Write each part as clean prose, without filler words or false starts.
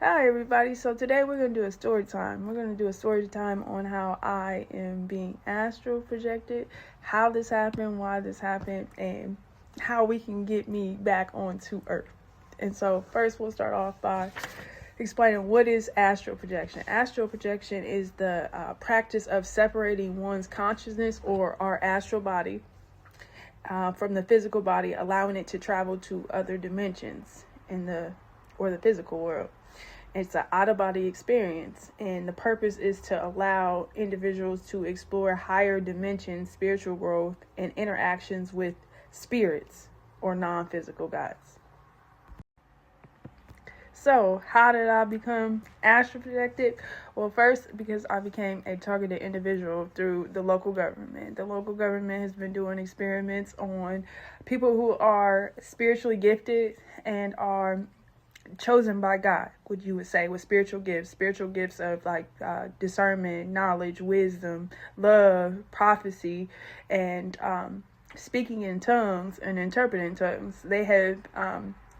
Hi everybody, so today we're going to do a story time. We're going to do a story time on how I am being astral projected, how this happened, why this happened, and how we can get me back onto Earth. And so first we'll start off by explaining what is astral projection. Astral projection is the practice of separating one's consciousness or our astral body from the physical body, allowing it to travel to other dimensions in the physical world. It's an out-of-body experience, and the purpose is to allow individuals to explore higher dimensions, spiritual growth, and interactions with spirits or non-physical guides. So, how did I become astral projected? Well, first, because I became a targeted individual through the local government. The local government has been doing experiments on people who are spiritually gifted and are chosen by God, what you would say, with spiritual gifts of like discernment, knowledge, wisdom, love, prophecy, and speaking in tongues and interpreting tongues. They have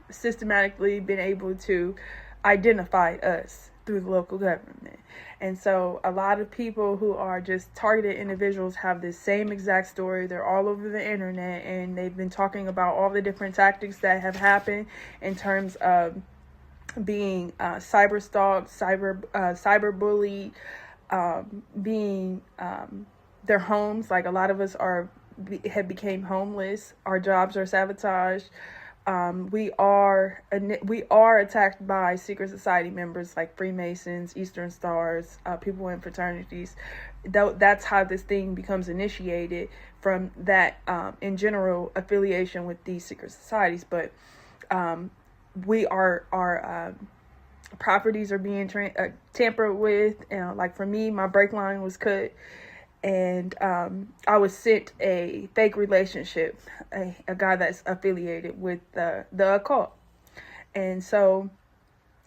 systematically been able to identify us through the local government. And so a lot of people who are just targeted individuals have this same exact story. They're all over the internet, and they've been talking about all the different tactics that have happened in terms of being cyber stalked, cyber bullied, being their homes. Like a lot of us have became homeless. Our jobs are sabotaged. We are attacked by secret society members like Freemasons, Eastern Stars, people in fraternities. That's how this thing becomes initiated, from that in general affiliation with these secret societies. But our properties are being tampered with. Like for me, my brake line was cut, and I was sent a fake relationship, a guy that's affiliated with the occult. And so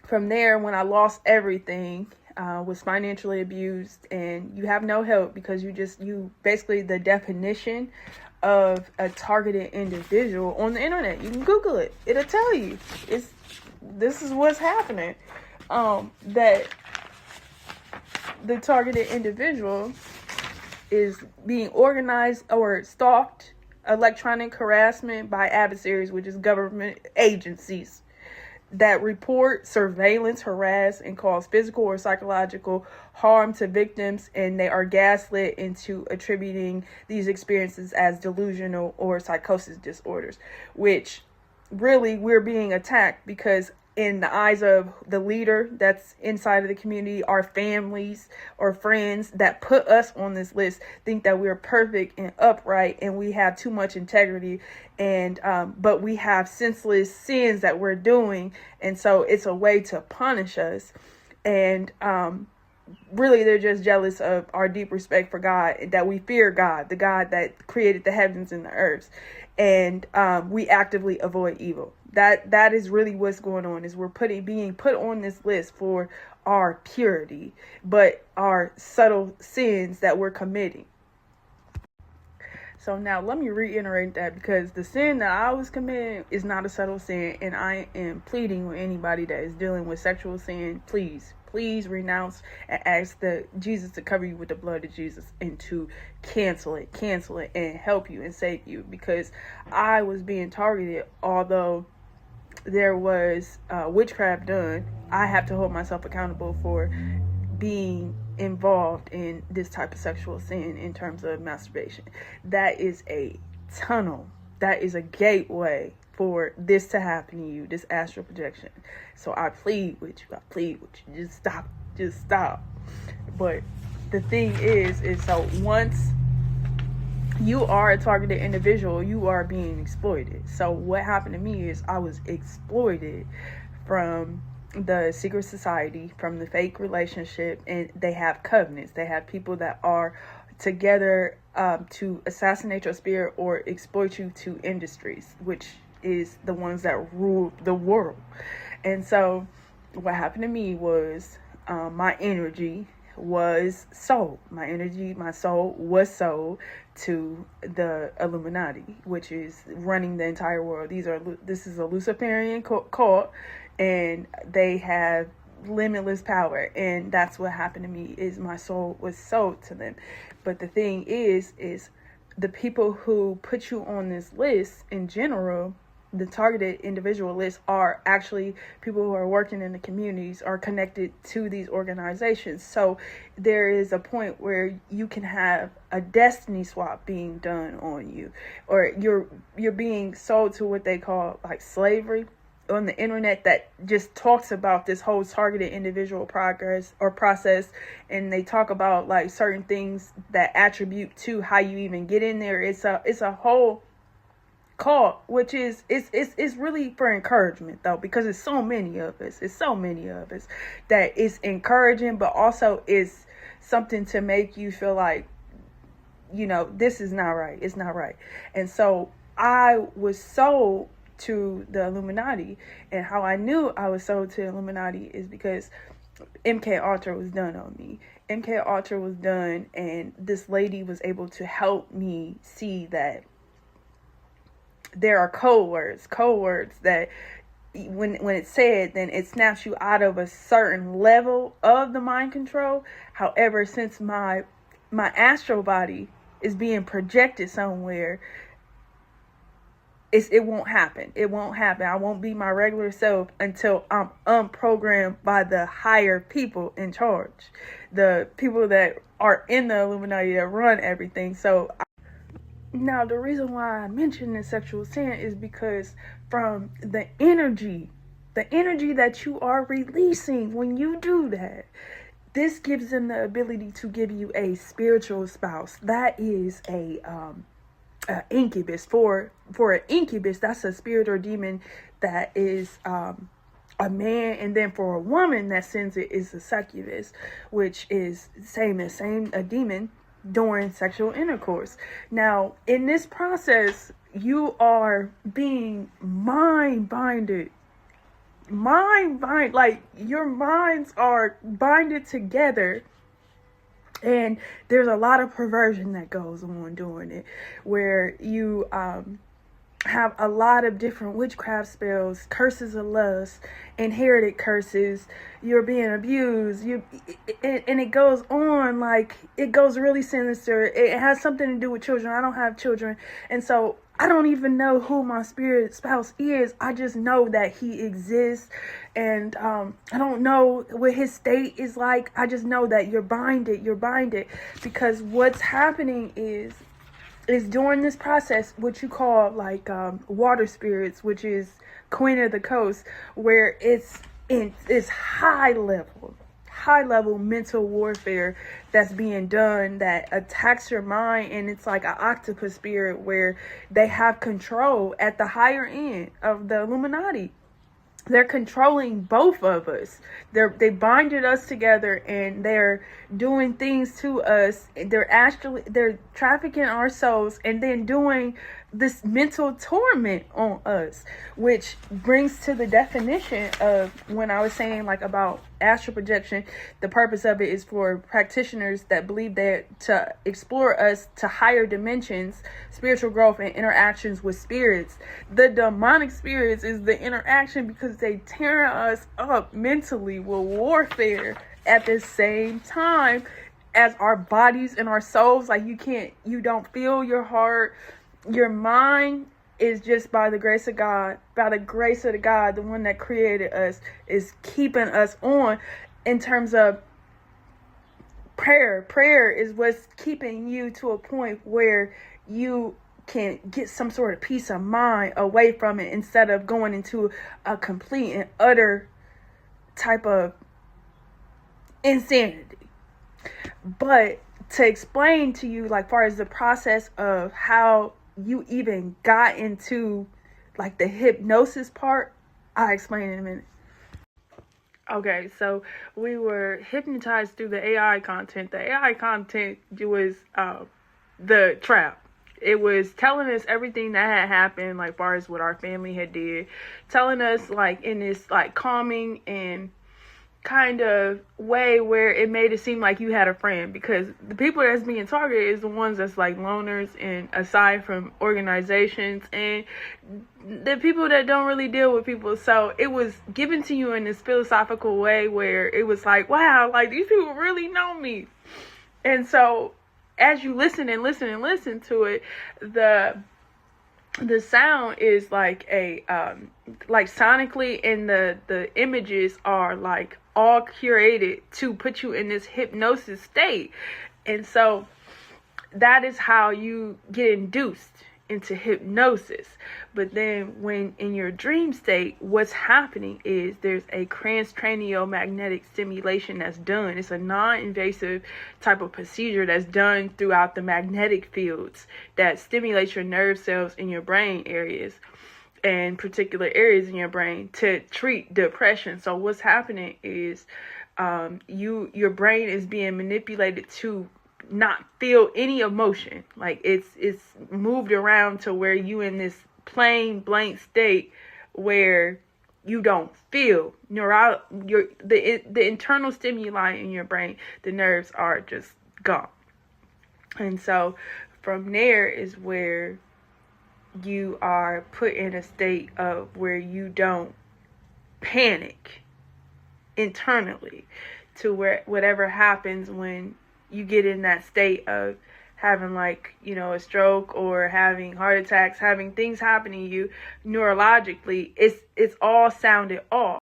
from there, when I lost everything, was financially abused, and you have no help because you basically, the definition of a targeted individual on the internet, you can Google it, it'll tell you this is what's happening. That the targeted individual is being organized or stalked, electronic harassment by adversaries, which is government agencies that report, surveillance, harass, and cause physical or psychological harm to victims, and they are gaslit into attributing these experiences as delusional or psychosis disorders, which really we're being attacked because in the eyes of the leader that's inside of the community, our families or friends that put us on this list think that we're perfect and upright and we have too much integrity, and but we have senseless sins that we're doing, and so it's a way to punish us. And really they're just jealous of our deep respect for God, that we fear God, the God that created the heavens and the earth, and we actively avoid evil. That is really what's going on, is we're being put on this list for our purity, but our subtle sins that we're committing. So now let me reiterate that, because the sin that I was committing is not a subtle sin, and I am pleading with anybody that is dealing with sexual sin, please renounce and ask Jesus to cover you with the blood of Jesus, and to cancel it and help you and save you, because I was being targeted. Although there was witchcraft done, I have to hold myself accountable for being involved in this type of sexual sin in terms of masturbation. That is a tunnel. That is a gateway for this to happen to you, this astral projection. So I plead with you. Just stop. But the thing is so once you are a targeted individual, you are being exploited. So what happened to me is I was exploited from the secret society, from the fake relationship, and they have covenants. They have people that are together to assassinate your spirit or exploit you to industries, which is the ones that rule the world. And so what happened to me was my energy was sold. My soul was sold to the Illuminati, which is running the entire world. This is a Luciferian cult, and they have limitless power. And that's what happened to me, is my soul was sold to them. But the thing is the people who put you on this list in general, the targeted individual list, are actually people who are working in the communities, are connected to these organizations. So there is a point where you can have a destiny swap being done on you, or you're being sold to what they call like slavery on the internet, that just talks about this whole targeted individual progress or process. And they talk about like certain things that attribute to how you even get in there. It's a whole call, which is it's really for encouragement though, because it's so many of us that it's encouraging, but also is something to make you feel like, this is not right. It's not right. And so I was sold to the Illuminati, and how I knew I was sold to the Illuminati is because MK Ultra was done on me. MK Ultra was done, and this lady was able to help me see that there are code words that when it's said, then it snaps you out of a certain level of the mind control. However, since my astral body is being projected somewhere, it won't happen. It won't happen. I won't be my regular self until I'm unprogrammed by the higher people in charge, the people that are in the Illuminati that run everything. So now, the reason why I mention the sexual sin is because from the energy that you are releasing when you do that, this gives them the ability to give you a spiritual spouse. That is a incubus. For an incubus, that's a spirit or demon that is a man, and then for a woman that sends it is a succubus, which is a demon during sexual intercourse. Now, in this process, you are being mind-binded. Like your minds are binded together. And there's a lot of perversion that goes on during it, where you have a lot of different witchcraft spells, curses of lust, inherited curses. You're being abused. And it goes on, like it goes really sinister. It has something to do with children. I don't have children, and so I don't even know who my spirit spouse is. I just know that he exists, and I don't know what his state is like. I just know that you're binded, because what's happening is during this process, what you call like water spirits, which is Queen of the Coast, where it's high level mental warfare that's being done that attacks your mind. And it's like an octopus spirit where they have control at the higher end of the Illuminati. They're controlling both of us. They binded us together, and they're doing things to us. They're trafficking our souls, and then doing this mental torment on us, which brings to the definition of when I was saying like about astral projection. The purpose of it is for practitioners that believe that to explore us to higher dimensions, spiritual growth, and interactions with spirits. The demonic spirits is the interaction, because they tear us up mentally with warfare at the same time as our bodies and our souls. Like you don't feel your heart. Your mind is just by the grace of God, the one that created us, is keeping us on in terms of prayer. Prayer is what's keeping you to a point where you can get some sort of peace of mind away from it, instead of going into a complete and utter type of insanity. But to explain to you, like far as the process of how you even got into like the hypnosis part, I'll explain in a minute. Okay, so we were hypnotized through the AI content. The AI content was the trap. It was telling us everything that had happened, like far as what our family had did, telling us like in this like calming and kind of way where it made it seem like you had a friend, because the people that's being targeted is the ones that's like loners and aside from organizations and the people that don't really deal with people. So it was given to you in this philosophical way where it was like, wow, like these people really know me. And so as you listen and listen and listen to it, the sound is like a like sonically, and the images are like all curated to put you in this hypnosis state. And so that is how you get induced into hypnosis. But then when in your dream state, what's happening is there's a transcranial magnetic stimulation that's done. It's a non-invasive type of procedure that's done throughout the magnetic fields that stimulates your nerve cells in your brain areas and particular areas in your brain to treat depression. So what's happening is your brain is being manipulated to not feel any emotion. Like it's moved around to where you in this plain blank state where you don't feel the internal stimuli in your brain. The nerves are just gone. And so from there is where you are put in a state of where you don't panic internally to where whatever happens when you get in that state of having like, a stroke or having heart attacks, having things happen to you neurologically, it's all sounded off.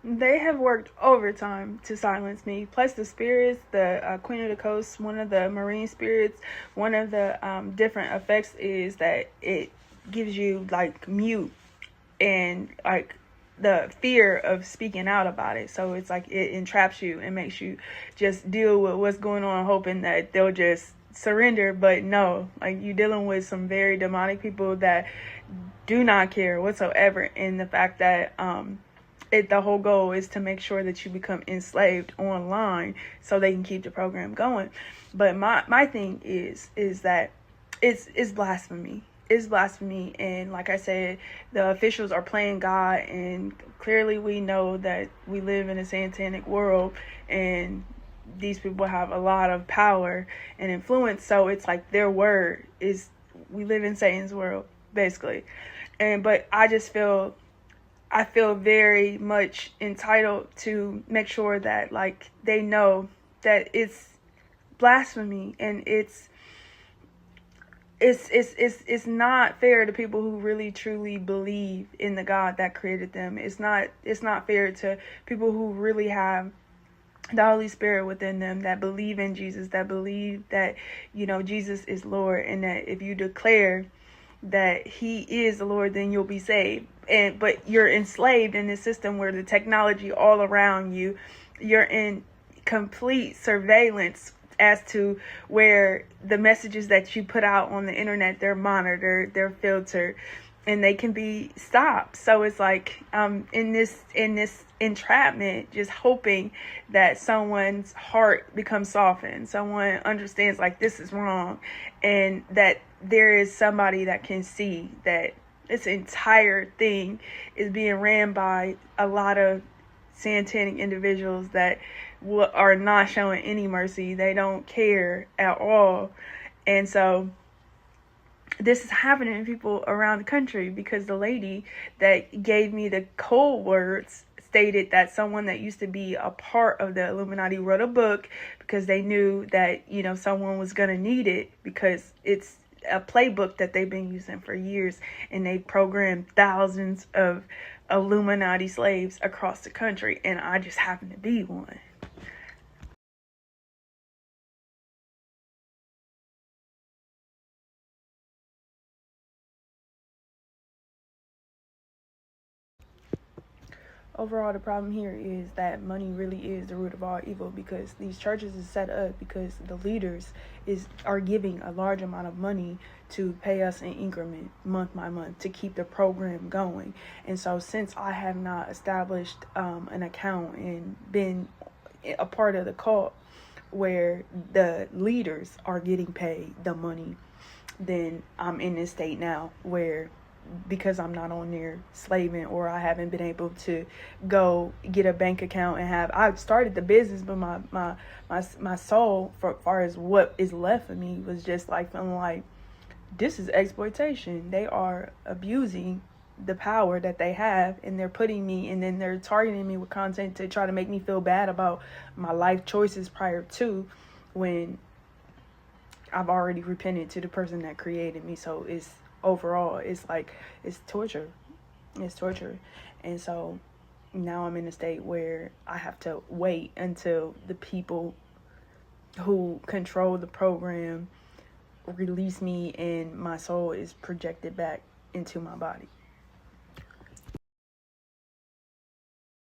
They have worked overtime to silence me. Plus the spirits, the Queen of the Coast, one of the marine spirits, one of the different effects is that it gives you like mute and like the fear of speaking out about it. So it's like it entraps you and makes you just deal with what's going on, hoping that they'll just surrender. But no, like you're dealing with some very demonic people that do not care whatsoever. And the fact that the whole goal is to make sure that you become enslaved online so they can keep the program going. But my thing is that it's blasphemy. Is blasphemy. And like I said, the officials are playing God, and clearly we know that we live in a satanic world and these people have a lot of power and influence. So it's like their word is, we live in Satan's world basically. But I feel very much entitled to make sure that like they know that it's blasphemy, and it's not fair to people who really truly believe in the God that created them. It's not fair to people who really have the Holy Spirit within them, that believe in Jesus, that believe that, Jesus is Lord, and that if you declare that he is the Lord, then you'll be saved. But you're enslaved in this system where the technology all around you, you're in complete surveillance as to where the messages that you put out on the internet, they're monitored, they're filtered, and they can be stopped. So it's like in this entrapment, just hoping that someone's heart becomes softened, someone understands like this is wrong, and that there is somebody that can see that this entire thing is being ran by a lot of satanic individuals that are not showing any mercy. They don't care at all. And so this is happening to people around the country, because the lady that gave me the code words stated that someone that used to be a part of the Illuminati wrote a book because they knew that, someone was going to need it, because it's a playbook that they've been using for years, and they programmed thousands of Illuminati slaves across the country, and I just happen to be one. Overall, the problem here is that money really is the root of all evil, because these churches is set up because the leaders are giving a large amount of money to pay us in increment month by month to keep the program going. And so since I have not established an account and been a part of the cult where the leaders are getting paid the money, then I'm in this state now where because I'm not on there slaving, or I haven't been able to go get a bank account and have. I started the business, but my soul, for far as what is left of me, was just like feeling like this is exploitation. They are abusing the power that they have, and they're putting me, and then they're targeting me with content to try to make me feel bad about my life choices prior to, when I've already repented to the person that created me. So it's overall, it's like, it's torture. It's torture. And so now I'm in a state where I have to wait until the people who control the program release me and my soul is projected back into my body.